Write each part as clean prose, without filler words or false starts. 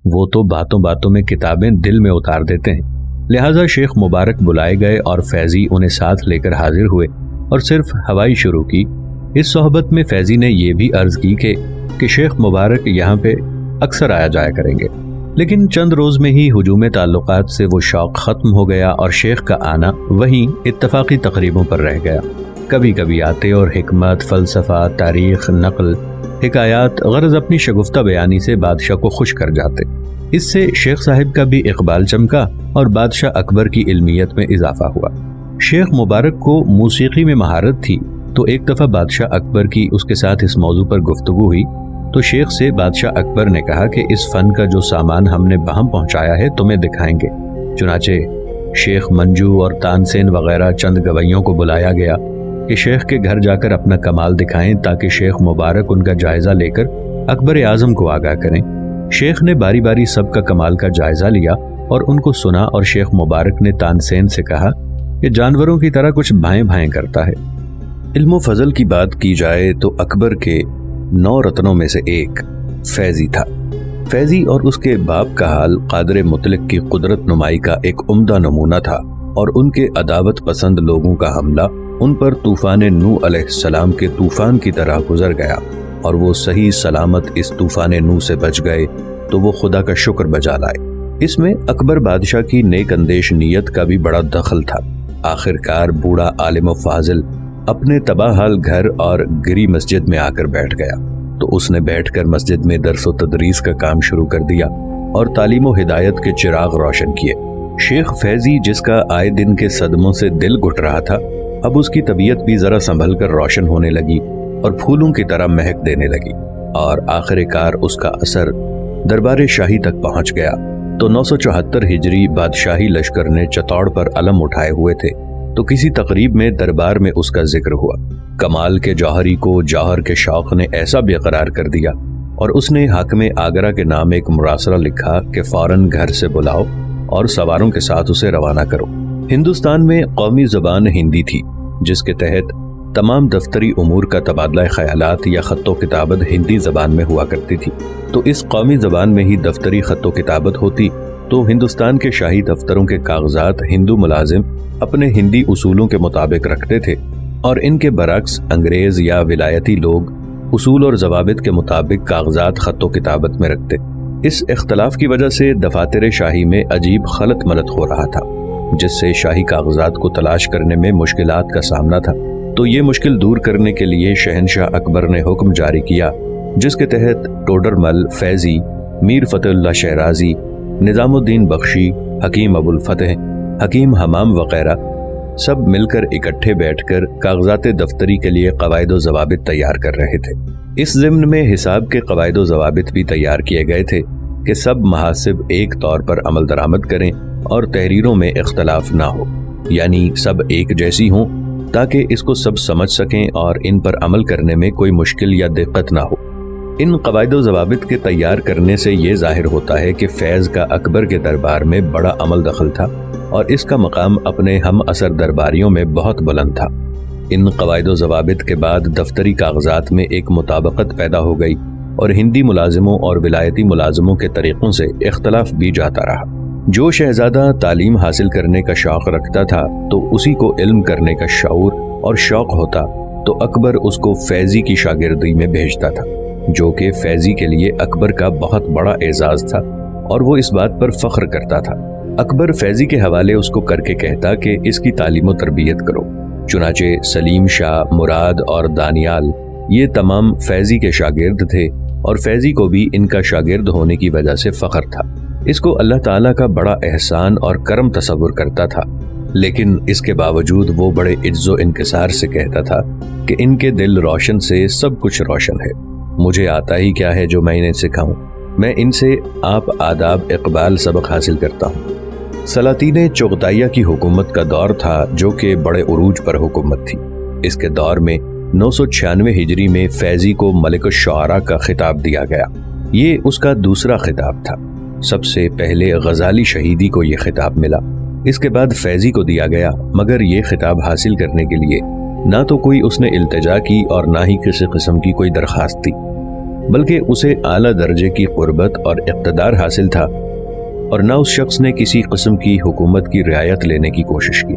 وہ تو باتوں باتوں میں کتابیں دل میں اتار دیتے ہیں۔ لہٰذا شیخ مبارک بلائے گئے اور فیضی انہیں ساتھ لے کر حاضر ہوئے اور صرف ہوائی شروع کی۔ اس صحبت میں فیضی نے یہ بھی عرض کی کہ شیخ مبارک یہاں پہ اکثر آیا جایا کریں گے، لیکن چند روز میں ہی ہجوم تعلقات سے وہ شوق ختم ہو گیا اور شیخ کا آنا وہیں اتفاقی تقریبوں پر رہ گیا۔ کبھی کبھی آتے اور حکمت، فلسفہ، تاریخ، نقل، حکایات، غرض اپنی شگفتہ بیانی سے بادشاہ کو خوش کر جاتے۔ اس سے شیخ صاحب کا بھی اقبال چمکا اور بادشاہ اکبر کی علمیت میں اضافہ ہوا۔ شیخ مبارک کو موسیقی میں مہارت تھی، تو ایک دفعہ بادشاہ اکبر کی اس کے ساتھ اس موضوع پر گفتگو ہوئی تو شیخ سے بادشاہ اکبر نے کہا کہ اس فن کا جو سامان ہم نے بہم پہنچایا ہے تمہیں دکھائیں گے۔ چنانچہ شیخ منجو اور تانسین وغیرہ چند گویوں کو بلایا گیا کہ شیخ کے گھر جا کر اپنا کمال دکھائیں تاکہ شیخ مبارک ان کا جائزہ لے کر اکبر اعظم کو آگاہ کریں۔ شیخ نے باری باری سب کا کمال کا جائزہ لیا اور ان کو سنا، اور شیخ مبارک نے تانسین سے کہا کہ جانوروں کی طرح کچھ بھائیں بھائیں کرتا ہے۔ علم و فضل کی بات کی جائے تو اکبر کے 9 رتنوں میں سے ایک فیضی تھا۔ فیضی اور اس کے باپ کا حال قادر مطلق کی قدرت نمائی کا ایک عمدہ نمونہ تھا، اور ان کے عداوت پسند لوگوں کا حملہ ان پر طوفان نوح علیہ السلام کے طوفان کی طرح گزر گیا، اور وہ صحیح سلامت اس طوفان نوح سے بچ گئے تو وہ خدا کا شکر بجا لائے۔ اس میں اکبر بادشاہ کی نیک اندیش نیت کا بھی بڑا دخل تھا۔ آخرکار بوڑھا عالم و فاضل اپنے تباہ حال گھر اور گری مسجد میں آ کر بیٹھ گیا، تو اس نے بیٹھ کر مسجد میں درس و تدریس کا کام شروع کر دیا اور تعلیم و ہدایت کے چراغ روشن کیے۔ شیخ فیضی، جس کا آئے دن کے صدموں سے دل گھٹ رہا تھا، اب اس کی طبیعت بھی ذرا سنبھل کر روشن ہونے لگی اور پھولوں کی طرح مہک دینے لگی، اور آخر کار اس کا اثر دربار شاہی تک پہنچ گیا۔ تو 974 ہجری بادشاہی لشکر نے چتوڑ پر علم اٹھائے ہوئے تھے، تو کسی تقریب میں دربار میں اس کا ذکر ہوا۔ کمال کے جوہری کو جوہر کے شوق نے ایسا بے قرار کر دیا، اور اس نے حاکم آگرہ کے نام ایک مراسلہ لکھا کہ فوراً گھر سے بلاؤ اور سواروں کے ساتھ اسے روانہ کرو۔ ہندوستان میں قومی زبان ہندی تھی، جس کے تحت تمام دفتری امور کا تبادلہ خیالات یا خط و کتابت ہندی زبان میں ہوا کرتی تھی۔ تو اس قومی زبان میں ہی دفتری خط و کتابت ہوتی، تو ہندوستان کے شاہی دفتروں کے کاغذات ہندو ملازم اپنے ہندی اصولوں کے مطابق رکھتے تھے، اور ان کے برعکس انگریز یا ولایتی لوگ اصول اور ضوابط کے مطابق کاغذات خط و کتابت میں رکھتے۔ اس اختلاف کی وجہ سے دفاتر شاہی میں عجیب خلط ملط ہو رہا تھا، جس سے شاہی کاغذات کو تلاش کرنے میں مشکلات کا سامنا تھا۔ تو یہ مشکل دور کرنے کے لیے شہنشاہ اکبر نے حکم جاری کیا، جس کے تحت ٹوڈر مل فیضی، میر فتح اللہ شیرازی، نظام الدین بخشی، حکیم ابو الفتح، حکیم حمام وغیرہ سب مل کر اکٹھے بیٹھ کر کاغذات دفتری کے لیے قواعد و ضوابط تیار کر رہے تھے۔ اس ضمن میں حساب کے قواعد و ضوابط بھی تیار کیے گئے تھے کہ سب محاسب ایک طور پر عمل درآمد کریں اور تحریروں میں اختلاف نہ ہو، یعنی سب ایک جیسی ہوں تاکہ اس کو سب سمجھ سکیں اور ان پر عمل کرنے میں کوئی مشکل یا دقت نہ ہو۔ ان قواعد و ضوابط کے تیار کرنے سے یہ ظاہر ہوتا ہے کہ فیض کا اکبر کے دربار میں بڑا عمل دخل تھا، اور اس کا مقام اپنے ہم اثر درباریوں میں بہت بلند تھا۔ ان قواعد و ضوابط کے بعد دفتری کاغذات میں ایک مطابقت پیدا ہو گئی، اور ہندی ملازموں اور ولایتی ملازموں کے طریقوں سے اختلاف بھی جاتا رہا۔ جو شہزادہ تعلیم حاصل کرنے کا شوق رکھتا تھا تو اسی کو علم کرنے کا شعور اور شوق ہوتا، تو اکبر اس کو فیضی کی شاگردی میں بھیجتا تھا، جو کہ فیضی کے لیے اکبر کا بہت بڑا اعزاز تھا، اور وہ اس بات پر فخر کرتا تھا۔ اکبر فیضی کے حوالے اس کو کر کے کہتا کہ اس کی تعلیم و تربیت کرو۔ چنانچہ سلیم شاہ، مراد اور دانیال یہ تمام فیضی کے شاگرد تھے، اور فیضی کو بھی ان کا شاگرد ہونے کی وجہ سے فخر تھا۔ اس کو اللہ تعالیٰ کا بڑا احسان اور کرم تصور کرتا تھا، لیکن اس کے باوجود وہ بڑے عجز و انکسار سے کہتا تھا کہ ان کے دل روشن سے سب کچھ روشن ہے، مجھے آتا ہی کیا ہے جو میں انہیں سکھاؤں، میں ان سے آپ آداب اقبال سبق حاصل کرتا ہوں۔ سلاطین چغتائیہ کی حکومت کا دور تھا، جو کہ بڑے عروج پر حکومت تھی۔ اس کے دور میں 996 ہجری میں فیضی کو ملک الشعراء کا خطاب دیا گیا۔ یہ اس کا دوسرا خطاب تھا۔ سب سے پہلے غزالی شہیدی کو یہ خطاب ملا، اس کے بعد فیضی کو دیا گیا، مگر یہ خطاب حاصل کرنے کے لیے نہ تو کوئی اس نے التجا کی اور نہ ہی کسی قسم کی کوئی درخواست تھی۔ بلکہ اسے اعلیٰ درجے کی قربت اور اقتدار حاصل تھا، اور نہ اس شخص نے کسی قسم کی حکومت کی رعایت لینے کی کوشش کی۔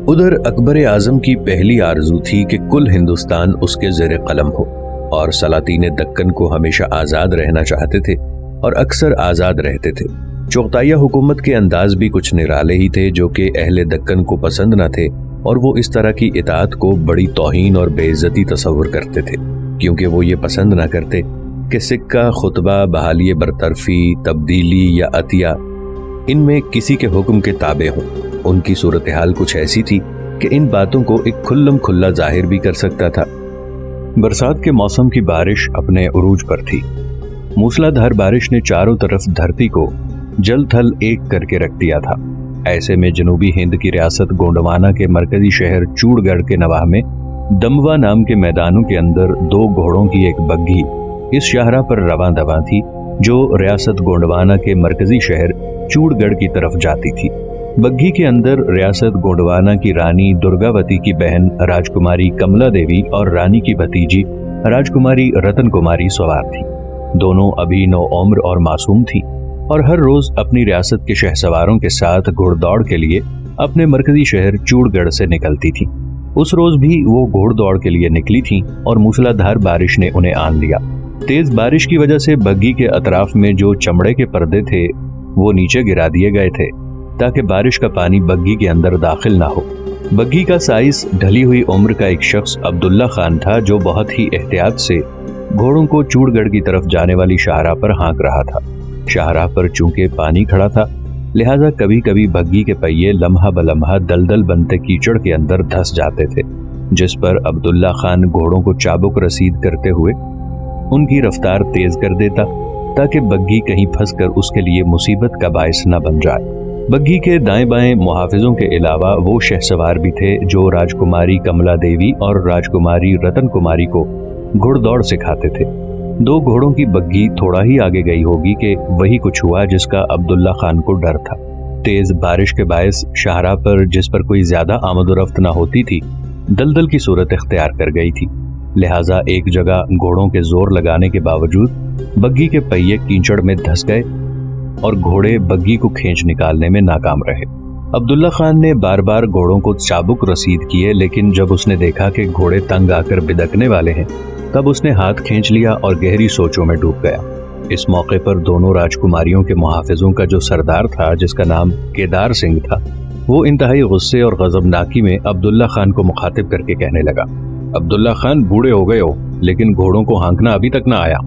ادھر اکبر اعظم کی پہلی آرزو تھی کہ کل ہندوستان اس کے زیر قلم ہو، اور سلاطین دکن کو ہمیشہ آزاد رہنا چاہتے تھے اور اکثر آزاد رہتے تھے۔ چغتائیہ حکومت کے انداز بھی کچھ نرالے ہی تھے جو کہ اہل دکن کو پسند نہ تھے، اور وہ اس طرح کی اطاعت کو بڑی توہین اور بے عزتی تصور کرتے تھے، کیونکہ وہ یہ پسند نہ کرتے کہ سکہ، خطبہ، بحالی برطرفی، تبدیلی یا عطیہ ان میں کسی کے حکم کے تابع ہوں۔ ان کی صورتحال کچھ ایسی تھی کہ ان باتوں کو ایک کھلم کھلا ظاہر بھی کر سکتا تھا۔ برسات کے موسم کی بارش اپنے عروج پر تھی۔ موسلا دھار بارش نے چاروں طرف دھرتی کو جل تھل ایک کر کے رکھ دیا تھا۔ ایسے میں جنوبی ہند کی ریاست گونڈوانا کے مرکزی شہر چوڑ گڑھ کے نواح میں دموا نام کے میدانوں کے اندر 2 گھوڑوں کی ایک بگھی اس شاہراہ پر رواں دواں تھی جو ریاست گونڈوانا کے مرکزی شہر چوڑ گڑھ کی طرف جاتی تھی۔ بگھی کے اندر ریاست گونڈوانا کی رانی درگاوتی کی بہن راجکماری کملا دیوی اور رانی کی بھتیجی راجکماری رتن کماری سوار تھی۔ دونوں ابھی نو عمر اور معصوم تھی، اور ہر روز اپنی ریاست کے شہ سواروں کے ساتھ گھوڑ دوڑ کے لیے اپنے مرکزی شہر چوڑ گڑھ سے نکلتی تھی۔ اس روز بھی وہ گھوڑ دوڑ کے لیے نکلی تھیں اور موسلا دھار بارش نے انہیں آن لیا۔ تیز بارش کی وجہ سے بگھی کے اطراف میں جو چمڑے کے پردے تھے وہ نیچے گرا دیے گئے تھے تاکہ بارش کا پانی بگھی کے اندر داخل نہ ہو۔ بگھی کا سائز ڈھلی ہوئی عمر کا ایک شخص عبداللہ خان تھا جو بہت ہی احتیاط سے گھوڑوں کو چوڑ گڑھ کی طرف جانے والی شاہراہ پر ہانک رہا تھا۔ شاہراہ پر چونکہ پانی کھڑا تھا لہذا کبھی کبھی بگھی کے پہیے لمحہ بلمحہ دلدل بنتے کیچڑ کے اندر دھس جاتے تھے، جس پر عبداللہ خان گھوڑوں کو چابک رسید کرتے ہوئے ان کی رفتار تیز کر دیتا تاکہ بگھی کہیں پھنس کر اس کے لیے مصیبت کا باعث نہ بن جائے۔ بگھی کے دائیں بائیں محافظوں کے علاوہ وہ شہ سوار بھی تھے جو راجکماری کملا دیوی اور راجکماری رتن کماری کو گھڑ دوڑ سکھاتے تھے۔ 2 گھوڑوں کی بگھی تھوڑا ہی آگے گئی ہوگی کہ وہی کچھ ہوا جس کا عبداللہ خان کو ڈر تھا۔ تیز بارش کے باعث شاہراہ پر جس پر کوئی زیادہ آمد و رفت نہ ہوتی تھی دلدل کی صورت اختیار کر گئی تھی، لہٰذا ایک جگہ گھوڑوں کے زور لگانے کے باوجود بگھی کے پہیے کیچڑ میں دھس گئے اور گھوڑے بگھی کو کھینچ نکالنے میں ناکام رہے۔ عبداللہ خان نے بار بار گھوڑوں کو چابک رسید کیے، لیکن جب اس نے دیکھا کہ گھوڑے تنگ آ کر بدکنے والے ہیں تب اس نے ہاتھ کھینچ لیا اور گہری سوچوں میں ڈوب گیا۔ اس موقع پر دونوں راجکماریوں کے محافظوں کا جو سردار تھا جس کا نام کیدار سنگھ تھا وہ انتہائی غصے اور غضبناکی میں عبداللہ خان کو مخاطب کر کے کہنے لگا، عبداللہ خان بوڑھے ہو گئے ہو لیکن گھوڑوں کو ہانکنا ابھی تک نہ آیا۔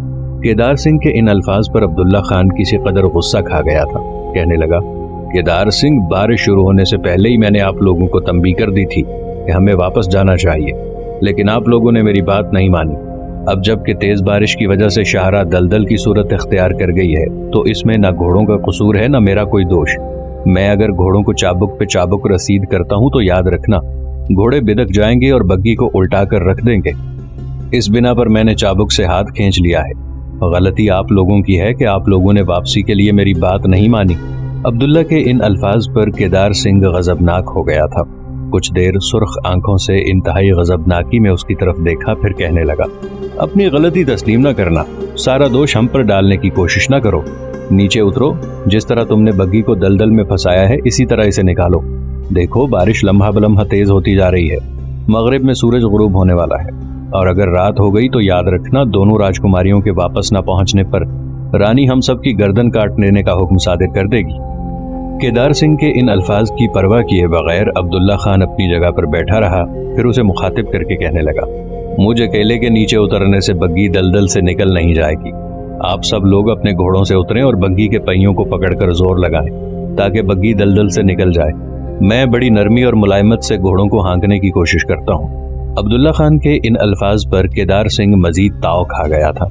کیدار سنگھ کے ان الفاظ پر عبداللہ خان کسی قدر غصہ کھا گیا تھا۔ کہنے لگا، کیدار سنگھ بارش شروع ہونے سے پہلے ہی میں نے آپ لوگوں کو تنبیہ کر دی تھی کہ ہمیں واپس جانا چاہیے، لیکن آپ لوگوں نے میری بات نہیں مانی۔ اب جب کہ تیز بارش کی وجہ سے شاہراہ دلدل کی صورت اختیار کر گئی ہے تو اس میں نہ گھوڑوں کا قصور ہے نہ میرا کوئی دوش۔ میں اگر گھوڑوں کو چابک پہ چابک رسید کرتا ہوں تو یاد رکھنا گھوڑے بدک جائیں گے اور بگھی کو الٹا کر رکھ دیں گے۔ اس بنا پر میں نے چابک سے ہاتھ کھینچ لیا ہے۔ غلطی آپ لوگوں کی ہے کہ آپ لوگوں نے واپسی کے لیے میری بات نہیں مانی۔ عبداللہ کے ان الفاظ پر کیدار سنگھ غضبناک ہو گیا تھا۔ کچھ دیر سرخ آنکھوں سے انتہائی غضبناکی میں اس کی طرف دیکھا، پھر کہنے لگا، اپنی غلطی تسلیم نہ کرنا، سارا دوش ہم پر ڈالنے کی کوشش نہ کرو۔ نیچے اترو، جس طرح تم نے بگھی کو دلدل میں پھنسایا ہے اسی طرح اسے نکالو۔ دیکھو بارش لمحہ بلمحہ تیز ہوتی جا رہی ہے، مغرب میں سورج غروب ہونے والا ہے، اور اگر رات ہو گئی تو یاد رکھنا دونوں راجکماریوں کے واپس نہ پہنچنے پر رانی ہم سب کی گردن کاٹ لینے کا حکم صادر کر دے گی۔ کیدار سنگھ کے ان الفاظ کی پرواہ کیے بغیر عبداللہ خان اپنی جگہ پر بیٹھا رہا، پھر اسے مخاطب کر کے کہنے لگا، مجھ اکیلے کے نیچے اترنے سے بگھی دلدل سے نکل نہیں جائے گی۔ آپ سب لوگ اپنے گھوڑوں سے اتریں اور بگھی کے پہیوں کو پکڑ کر زور لگائیں تاکہ بگھی دلدل سے نکل جائے۔ میں بڑی نرمی اور ملائمت سے گھوڑوں کو ہانکنے کی کوشش کرتا ہوں۔ عبداللہ خان کے ان الفاظ پر کیدار سنگھ مزید تاؤ کھا گیا تھا۔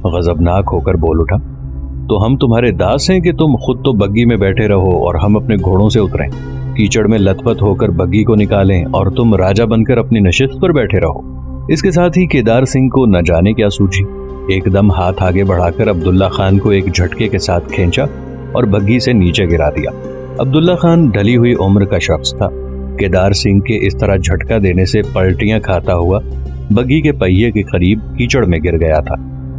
غضبناک ہو کر بول اٹھا، تو ہم تمہارے داس ہیں کہ تم خود تو بگھی میں بیٹھے رہو اور ہم اپنے گھوڑوں سے اتریں، کیچڑ میں لت پت ہو کر بگھی کو نکالیں اور تم راجہ بن کر اپنی نشست پر بیٹھے رہو۔ اس کے ساتھ ہی کیدار سنگھ کو نہ جانے کیا سوچی، ایک دم ہاتھ آگے بڑھا کر عبداللہ خان کو ایک جھٹکے کے ساتھ کھینچا اور بگھی سے نیچے گرا دیا۔ عبداللہ خان ڈھلی ہوئی عمر کا شخص تھا۔ کیدار سنگھ کے اس طرح جھٹکا دینے سے پلٹیاں کھاتا ہوا بگھی کے پہیے کے قریب کیچڑ میں گر گیا تھا۔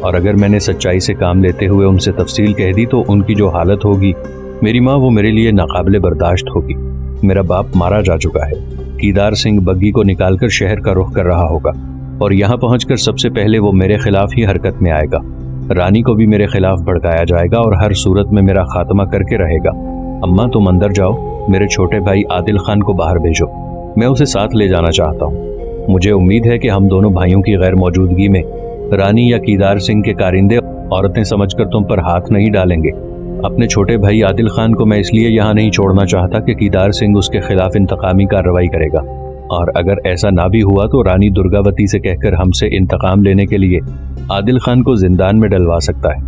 اور اگر میں نے سچائی سے کام لیتے ہوئے ان سے تفصیل کہہ دی تو ان کی جو حالت ہوگی میری ماں وہ میرے لیے ناقابل برداشت ہوگی۔ میرا باپ مارا جا چکا ہے، کیدار سنگھ بگی کو نکال کر شہر کا رخ کر رہا ہوگا اور یہاں پہنچ کر سب سے پہلے وہ میرے خلاف ہی حرکت میں آئے گا۔ رانی کو بھی میرے خلاف بھڑکایا جائے گا اور ہر صورت میں میرا خاتمہ کر کے رہے گا۔ اماں تم اندر جاؤ، میرے چھوٹے بھائی عادل خان کو باہر بھیجو، میں اسے ساتھ لے جانا چاہتا ہوں۔ مجھے امید ہے کہ ہم دونوں بھائیوں کی غیر موجودگی میں رانی یا کیدار سنگھ کے کارندے عورتیں سمجھ کر تم پر ہاتھ نہیں ڈالیں گے۔ اپنے چھوٹے بھائی عادل خان کو میں اس لیے یہاں نہیں چھوڑنا چاہتا کہ کیدار سنگھ اس کے خلاف انتقامی کارروائی کرے گا، اور اگر ایسا نہ بھی ہوا تو رانی درگاوتی سے کہہ کر ہم سے انتقام لینے کے لیے عادل خان کو زندان میں ڈلوا سکتا ہے،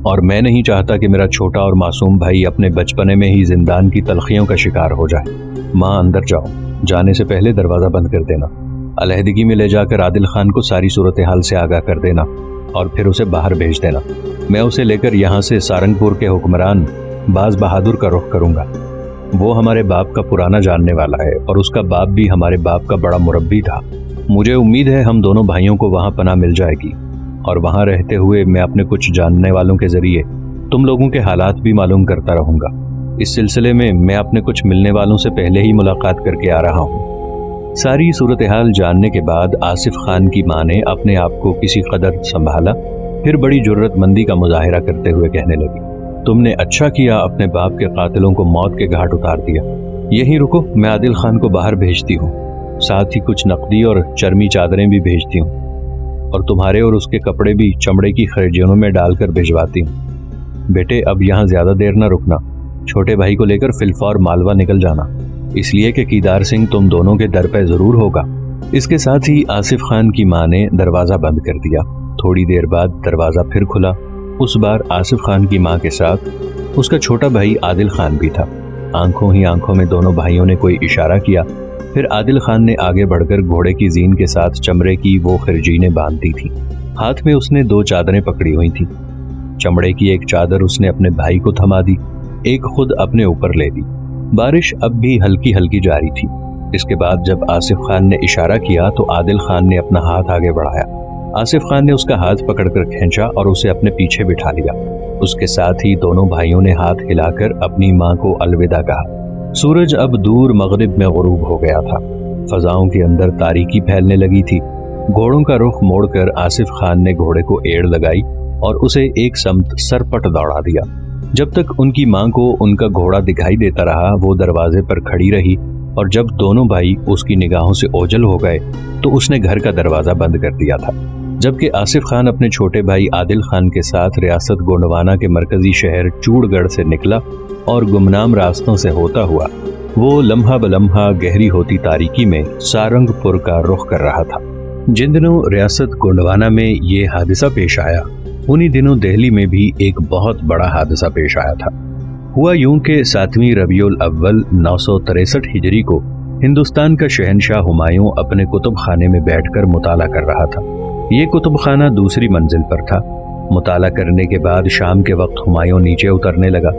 اور میں نہیں چاہتا کہ میرا چھوٹا اور معصوم بھائی اپنے بچپنے میں ہی زندان کی تلخیوں کا شکار ہو جائے۔ ماں اندر جاؤ، جانے سے پہلے دروازہ بند کر دینا، علیحدگی میں لے جا کر عادل خان کو ساری صورتحال سے آگاہ کر دینا اور پھر اسے باہر بھیج دینا۔ میں اسے لے کر یہاں سے سارنگپور کے حکمران باز بہادر کا رخ کروں گا۔ وہ ہمارے باپ کا پرانا جاننے والا ہے اور اس کا باپ بھی ہمارے باپ کا بڑا مربی تھا۔ مجھے امید ہے ہم دونوں بھائیوں کو وہاں پناہ مل جائے گی، اور وہاں رہتے ہوئے میں اپنے کچھ جاننے والوں کے ذریعے تم لوگوں کے حالات بھی معلوم کرتا رہوں گا۔ اس سلسلے میں اپنے کچھ ملنے والوں سے پہلے ہی ملاقات کر کے آ رہا ہوں۔ ساری صورتحال جاننے کے بعد آصف خان کی ماں نے اپنے آپ کو کسی قدر سنبھالا، پھر بڑی جرت مندی کا مظاہرہ کرتے ہوئے کہنے لگی، تم نے اچھا کیا اپنے باپ کے قاتلوں کو موت کے گھاٹ اتار دیا۔ یہیں رکو، میں عادل خان کو باہر بھیجتی ہوں، ساتھ ہی کچھ نقدی اور چرمی چادریں بھی بھیجتی ہوں، اور تمہارے اور اس کے کپڑے بھی چمڑے کی خرجیوں میں ڈال کر بھجواتی ہوں۔ بیٹے اب یہاں زیادہ دیر نہ رکنا، چھوٹے بھائی کو لے کر فلفور مالوا نکل جانا، اس لیے کہ کیدار سنگھ تم دونوں کے در پہ ضرور ہوگا۔ اس کے ساتھ ہی آصف خان کی ماں نے دروازہ بند کر دیا۔ تھوڑی دیر بعد دروازہ پھر کھلا، اس بار آصف خان کی ماں کے ساتھ اس کا چھوٹا بھائی عادل خان بھی تھا۔ آنکھوں ہی آنکھوں میں دونوں بھائیوں نے کوئی اشارہ کیا، پھر عادل خان نے آگے بڑھ کر گھوڑے کی زین کے ساتھ چمڑے کی وہ خرجینیں باندھ دی تھی۔ ہاتھ میں اس نے 2 چادریں پکڑی ہوئی تھیں۔ چمڑے کی ایک چادر اس نے اپنے بھائی کو تھما دی، ایک خود اپنے اوپر لے لی۔ بارش اب بھی ہلکی ہلکی جاری تھی۔ اس کے بعد جب آصف خان نے اشارہ کیا تو عادل خان نے اپنا ہاتھ آگے بڑھایا۔ آصف خان نے اس کا ہاتھ پکڑ کر کھینچا اور اسے اپنے پیچھے بٹھا لیا۔ اس کے ساتھ ہی دونوں بھائیوں نے ہاتھ ہلا کر اپنی ماں کو الوداع کہا۔ سورج اب دور مغرب میں غروب ہو گیا تھا، فضاؤں کے اندر تاریکی پھیلنے لگی تھی۔ گھوڑوں کا رخ موڑ کر آصف خان نے گھوڑے کو ایڑ لگائی اور اسے ایک سمت سرپٹ دوڑا دیا۔ جب تک ان کی ماں کو ان کا گھوڑا دکھائی دیتا رہا وہ دروازے پر کھڑی رہی، اور جب دونوں بھائی اس کی نگاہوں سے اوجھل ہو گئے تو اس نے گھر کا دروازہ بند کر دیا تھا۔ جبکہ آصف خان اپنے چھوٹے بھائی عادل خان کے ساتھ ریاست گونڈوانا کے مرکزی شہر چوڑ گڑھ سے نکلا اور گمنام راستوں سے ہوتا ہوا وہ لمحہ بلمحہ گہری ہوتی تاریکی میں سارنگ پور کا رخ کر رہا تھا۔ جن دنوں ریاست گونڈوانا میں یہ حادثہ پیش آیا، انہی دنوں دہلی میں بھی ایک بہت بڑا حادثہ پیش آیا تھا۔ ہوا یوں کہ 7ویں ربیع الاول 963 ہجری کو ہندوستان کا شہنشاہ ہمایوں اپنے کتب خانے میں بیٹھ کر مطالعہ کر رہا تھا۔ یہ کتب خانہ دوسری منزل پر تھا۔ مطالعہ کرنے کے بعد شام کے وقت ہمایوں نیچے اترنے لگا۔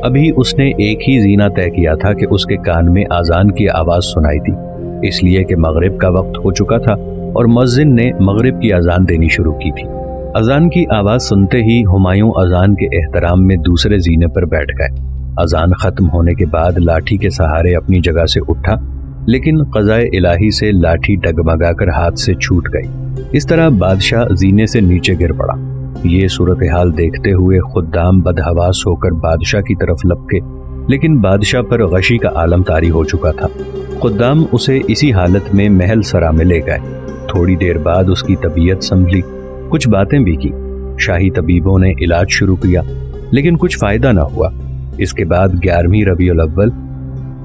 ابھی اس نے ایک ہی زینہ طے کیا تھا کہ اس کے کان میں اذان کی آواز سنائی تھی، اس لیے کہ مغرب کا وقت ہو چکا تھا اور مؤذن نے مغرب کی اذان دینی شروع کی تھی۔ اذان کی آواز سنتے ہی ہمایوں اذان کے احترام میں دوسرے زینے پر بیٹھ گئے۔ اذان ختم ہونے کے بعد لاٹھی کے سہارے اپنی جگہ سے اٹھا، لیکن قضائے الہی سے لاٹھی ڈگمگا کر ہاتھ سے چھوٹ گئی۔ اس طرح بادشاہ زینے سے نیچے گر پڑا۔ یہ صورتحال دیکھتے ہوئے خدام بدحواس ہو کر بادشاہ کی طرف لپکے، لیکن بادشاہ پر غشی کا عالم طاری ہو چکا تھا۔ خدام اسے اسی حالت میں محل سرا میں لے گئے۔ تھوڑی دیر بعد اس کی طبیعت سنبھلی، کچھ باتیں بھی کی۔ شاہی طبیبوں نے علاج شروع کیا، لیکن کچھ فائدہ نہ ہوا۔ اس کے بعد 11ویں ربیع الاول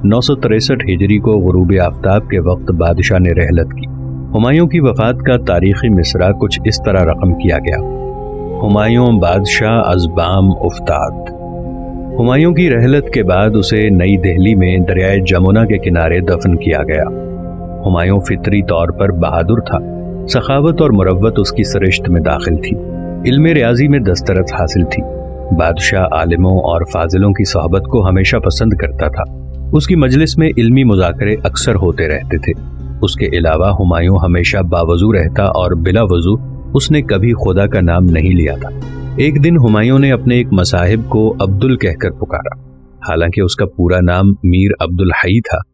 963 ہجری کو غروب آفتاب کے وقت بادشاہ نے رحلت کی۔ ہمایوں کی وفات کا تاریخی مصرع کچھ اس طرح رقم کیا گیا: ہمایوں بادشاہ از بام افتاد۔ ہمایوں کی رحلت کے بعد اسے نئی دہلی میں دریائے جمنا کے کنارے دفن کیا گیا۔ ہمایوں فطری طور پر بہادر تھا، سخاوت اور مروت اس کی سرشت میں داخل تھی، علم ریاضی میں دسترس حاصل تھی۔ بادشاہ عالموں اور فاضلوں کی صحبت کو ہمیشہ پسند کرتا تھا۔ اس کی مجلس میں علمی مذاکرے اکثر ہوتے رہتے تھے۔ اس کے علاوہ ہمایوں ہمیشہ باوضو رہتا اور بلا وضو اس نے کبھی خدا کا نام نہیں لیا تھا۔ ایک دن ہمایوں نے اپنے ایک مصاحب کو عبدل کہہ کر پکارا، حالانکہ اس کا پورا نام میر عبد الحی تھا۔